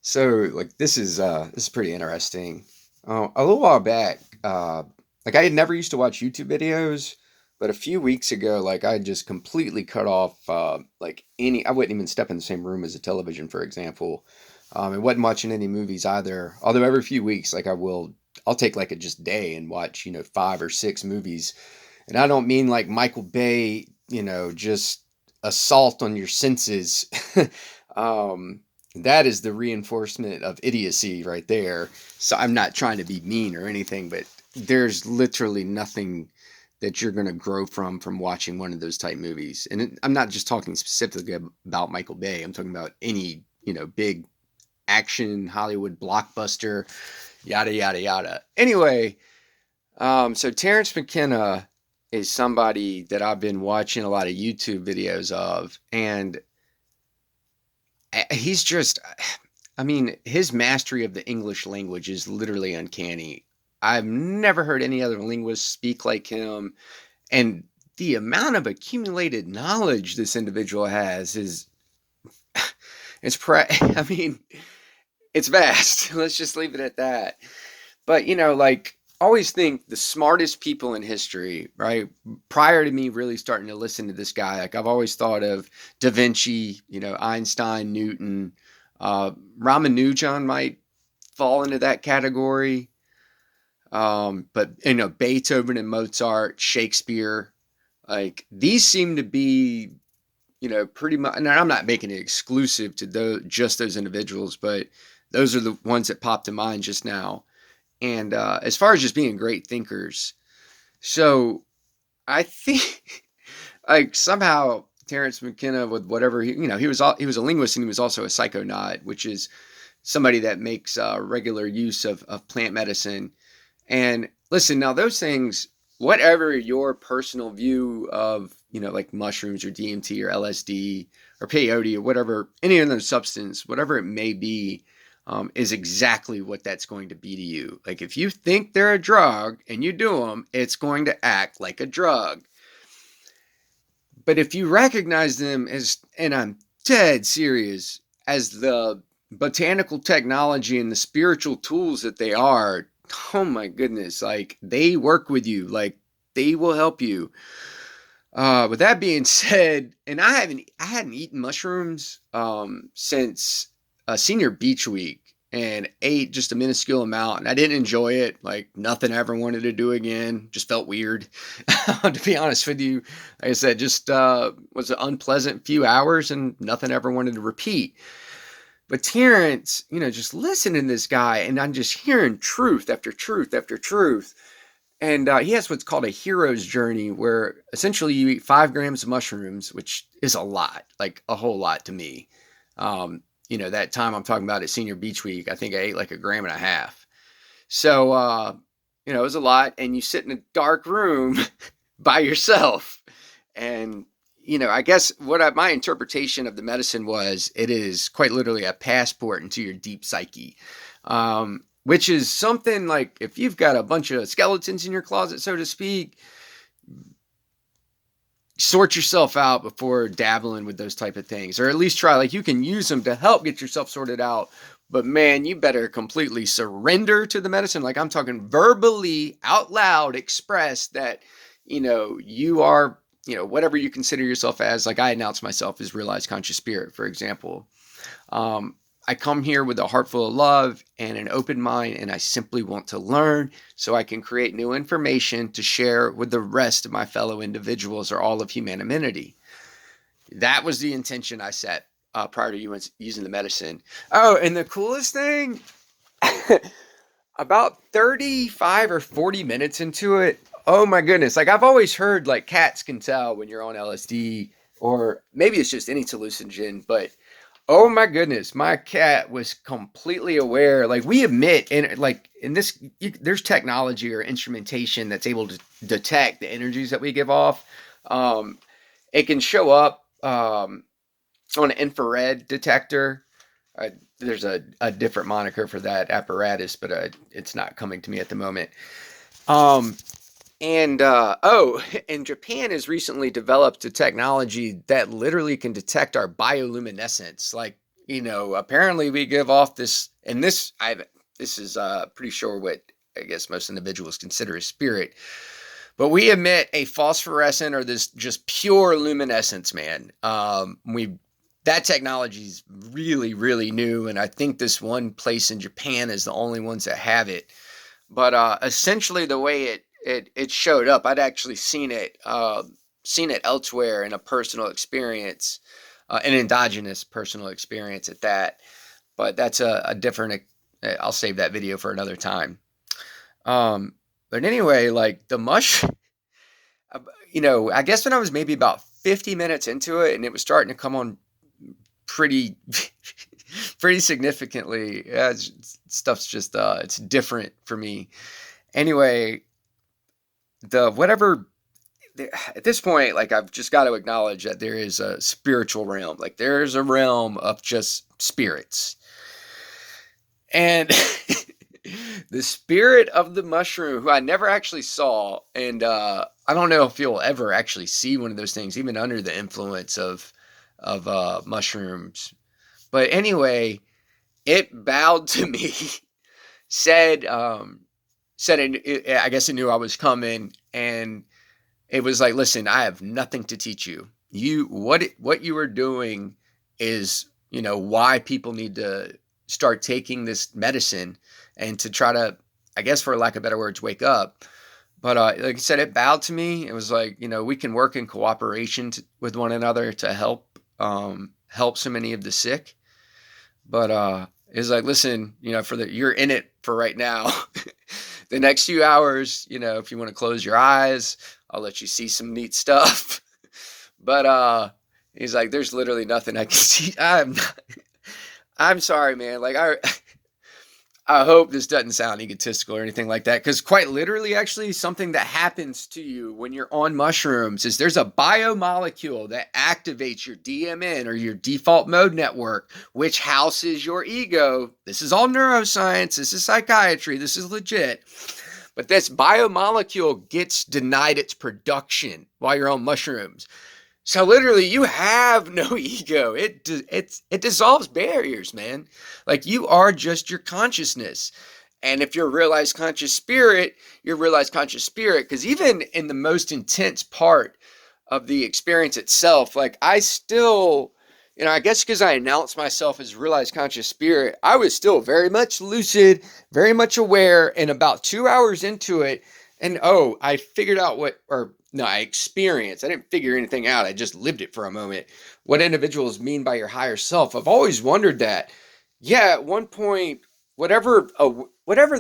So, like, this is pretty interesting. A little while back, like I had never used to watch YouTube videos, but a few weeks ago, like I just completely cut off like any. I wouldn't even step in the same room as a television, for example. And wasn't watching any movies either. Although every few weeks, like I'll take like a just day and watch 5 or 6 movies. And I don't mean like Michael Bay, just assault on your senses. um, that is the reinforcement of idiocy right there. So I'm not trying to be mean or anything, but there's literally nothing that you're going to grow from watching one of those type movies. And I'm not just talking specifically about Michael Bay. I'm talking about any, big action Hollywood blockbuster, yada yada yada. Anyway, so Terrence McKenna is somebody that I've been watching a lot of YouTube videos of, and he's just, I mean, his mastery of the English language is literally uncanny. I've never heard any other linguist speak like him, and the amount of accumulated knowledge this individual has is, I mean, it's vast. Let's just leave it at that. But, like, always think the smartest people in history, right? Prior to me really starting to listen to this guy, like I've always thought of Da Vinci, Einstein, Newton, Ramanujan might fall into that category. But Beethoven and Mozart, Shakespeare, like these seem to be, pretty much. And I'm not making it exclusive to just those individuals, but those are the ones that popped to mind just now. And as far as just being great thinkers, so I think like somehow Terrence McKenna with whatever he was a linguist and he was also a psychonaut, which is somebody that makes regular use of plant medicine. And listen, now those things, whatever your personal view of like mushrooms or DMT or LSD or peyote or whatever, any of those substance, whatever it may be, is exactly what that's going to be to you. Like if you think they're a drug and you do them, it's going to act like a drug. But if you recognize them as, and I'm dead serious, as the botanical technology and the spiritual tools that they are, oh my goodness, like they work with you, like they will help you. With that being said, and I hadn't eaten mushrooms since senior beach week and ate just a minuscule amount and I didn't enjoy it. Like nothing I ever wanted to do again. Just felt weird. To be honest with you, like I said, just was an unpleasant few hours and nothing I ever wanted to repeat. But Terrence, just listening to this guy and I'm just hearing truth after truth after truth. And he has what's called a hero's journey, where essentially you eat 5 grams of mushrooms, which is a lot, like a whole lot to me. That time I'm talking about at senior beach week, I think I ate like a gram and a half. So, it was a lot. And you sit in a dark room by yourself. And, I guess my interpretation of the medicine was it is quite literally a passport into your deep psyche. Which is something like if you've got a bunch of skeletons in your closet, so to speak, sort yourself out before dabbling with those type of things, or at least try. Like you can use them to help get yourself sorted out, but man, you better completely surrender to the medicine. Like I'm talking verbally out loud express that you are whatever you consider yourself as. Like I announce myself as realized conscious spirit, for example. I come here with a heart full of love and an open mind, and I simply want to learn so I can create new information to share with the rest of my fellow individuals or all of humanity. That was the intention I set prior to using the medicine. Oh, and the coolest thing, about 35 or 40 minutes into it, oh my goodness. Like I've always heard like cats can tell when you're on LSD, or maybe it's just any hallucinogen, but oh my goodness, my cat was completely aware. Like we admit, and like in this, there's technology or instrumentation that's able to detect the energies that we give off. It can show up on an infrared detector. Uh, there's a different moniker for that apparatus, but it's not coming to me at the moment. Um, and Japan has recently developed a technology that literally can detect our bioluminescence. Like apparently we give off this, and this is pretty sure what I guess most individuals consider a spirit, but we emit a phosphorescent or this just pure luminescence, man. That technology is really, really new, and I think this one place in Japan is the only ones that have it. But essentially, the way it showed up, I'd actually seen it elsewhere in a personal experience, an endogenous personal experience at that. But that's a different. I'll save that video for another time. But anyway, like the mush, I guess when I was maybe about 50 minutes into it, and it was starting to come on pretty, pretty significantly. Yeah, stuff's just it's different for me. Anyway, the whatever at this point, like I've just got to acknowledge that there is a spiritual realm. Like there's a realm of just spirits. And the spirit of the mushroom, who I never actually saw, and I don't know if you'll ever actually see one of those things, even under the influence of mushrooms. But anyway, it bowed to me, said, I guess it knew I was coming, and it was like, listen, I have nothing to teach you. What you are doing is, why people need to start taking this medicine and to try to, I guess for lack of better words, wake up. But like I said, it bowed to me. It was like, we can work in cooperation with one another to help so many of the sick. But it's like, listen, you're in it for right now. The next few hours, if you want to close your eyes, I'll let you see some neat stuff. But he's like, there's literally nothing I can see. I'm sorry, man. Like I hope this doesn't sound egotistical or anything like that, because quite literally, actually, something that happens to you when you're on mushrooms is there's a biomolecule that activates your DMN, or your default mode network, which houses your ego. This is all neuroscience. This is psychiatry. This is legit. But this biomolecule gets denied its production while you're on mushrooms. So literally, you have no ego. It dissolves barriers, man. Like you are just your consciousness. And if you're a realized conscious spirit, you're a realized conscious spirit. Because even in the most intense part of the experience itself, like I still, I guess because I announced myself as realized conscious spirit, I was still very much lucid, very much aware. And about 2 hours into it, and I figured out I experienced. I didn't figure anything out. I just lived it for a moment. What individuals mean by your higher self. I've always wondered that. Yeah, at one point, whatever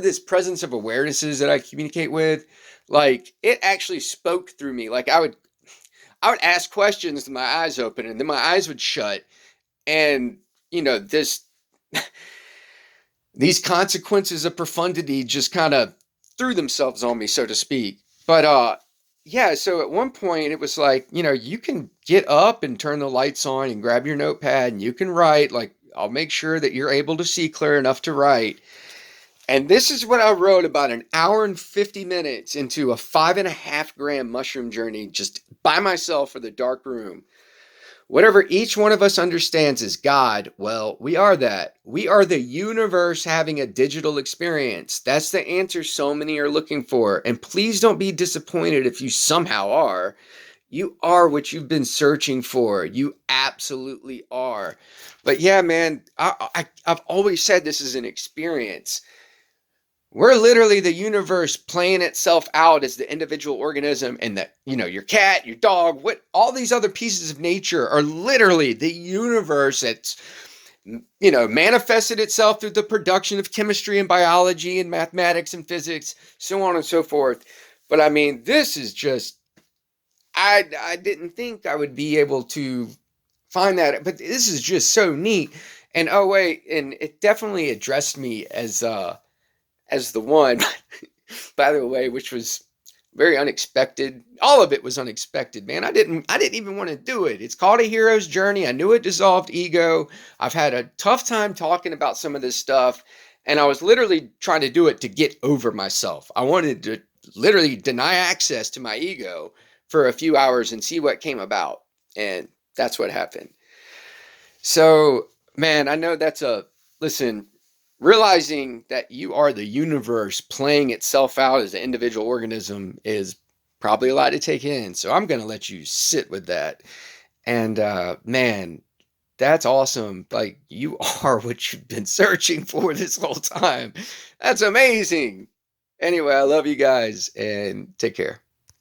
this presence of awareness is that I communicate with, like it actually spoke through me. Like I would ask questions with my eyes open, and then my eyes would shut, and this these consequences of profundity just kind of threw themselves on me, so to speak. But yeah, so at one point it was like, you can get up and turn the lights on and grab your notepad and you can write. Like, I'll make sure that you're able to see clear enough to write. And this is what I wrote about an hour and 50 minutes into a 5.5 gram mushroom journey, just by myself for the dark room. Whatever each one of us understands as God, well, we are that. We are the universe having a digital experience. That's the answer so many are looking for. And please don't be disappointed if you somehow are. You are what you've been searching for. You absolutely are. But yeah, man, I've always said this is an experience. We're literally the universe playing itself out as the individual organism, and that, your cat, your dog, all these other pieces of nature are literally the universe that's, manifested itself through the production of chemistry and biology and mathematics and physics, so on and so forth. But I mean, this is just, I didn't think I would be able to find that, but this is just so neat. And and it definitely addressed me as the one, by the way, which was very unexpected. All of it was unexpected, man. I didn't even want to do it. It's called A Hero's Journey. I knew it dissolved ego. I've had a tough time talking about some of this stuff, and I was literally trying to do it to get over myself. I wanted to literally deny access to my ego for a few hours and see what came about, and that's what happened. So Man, I know that's a listen, realizing that you are the universe playing itself out as an individual organism is probably a lot to take in. So I'm going to let you sit with that. And man, that's awesome. Like you are what you've been searching for this whole time. That's amazing. Anyway, I love you guys and take care.